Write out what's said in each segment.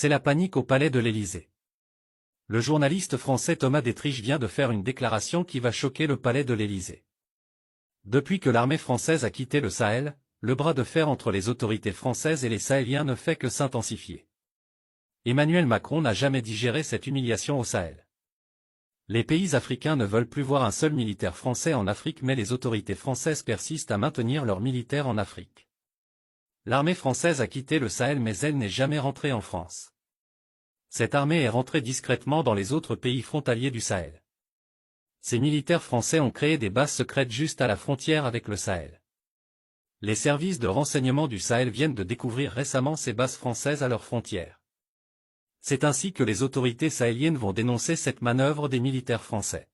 C'est la panique au palais de l'Élysée. Le journaliste français Thomas Détrich vient de faire une déclaration qui va choquer le palais de l'Élysée. Depuis que l'armée française a quitté le Sahel, le bras de fer entre les autorités françaises et les Sahéliens ne fait que s'intensifier. Emmanuel Macron n'a jamais digéré cette humiliation au Sahel. Les pays africains ne veulent plus voir un seul militaire français en Afrique, mais les autorités françaises persistent à maintenir leurs militaires en Afrique. L'armée française a quitté le Sahel mais elle n'est jamais rentrée en France. Cette armée est rentrée discrètement dans les autres pays frontaliers du Sahel. Ces militaires français ont créé des bases secrètes juste à la frontière avec le Sahel. Les services de renseignement du Sahel viennent de découvrir récemment ces bases françaises à leurs frontières. C'est ainsi que les autorités sahéliennes vont dénoncer cette manœuvre des militaires français.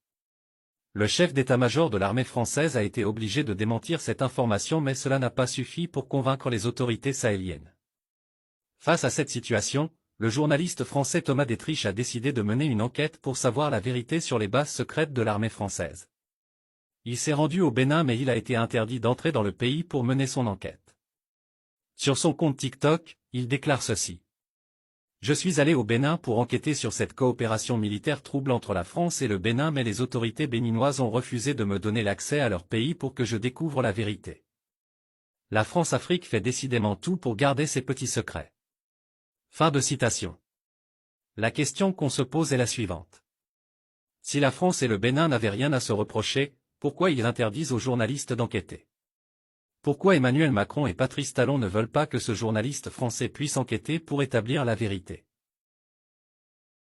Le chef d'état-major de l'armée française a été obligé de démentir cette information, mais cela n'a pas suffi pour convaincre les autorités sahéliennes. Face à cette situation, le journaliste français Thomas Détrich a décidé de mener une enquête pour savoir la vérité sur les bases secrètes de l'armée française. Il s'est rendu au Bénin mais il a été interdit d'entrer dans le pays pour mener son enquête. Sur son compte TikTok, il déclare ceci. Je suis allé au Bénin pour enquêter sur cette coopération militaire trouble entre la France et le Bénin, mais les autorités béninoises ont refusé de me donner l'accès à leur pays pour que je découvre la vérité. La France-Afrique fait décidément tout pour garder ses petits secrets. Fin de citation. La question qu'on se pose est la suivante. Si la France et le Bénin n'avaient rien à se reprocher, pourquoi ils interdisent aux journalistes d'enquêter? Pourquoi Emmanuel Macron et Patrice Talon ne veulent pas que ce journaliste français puisse enquêter pour établir la vérité?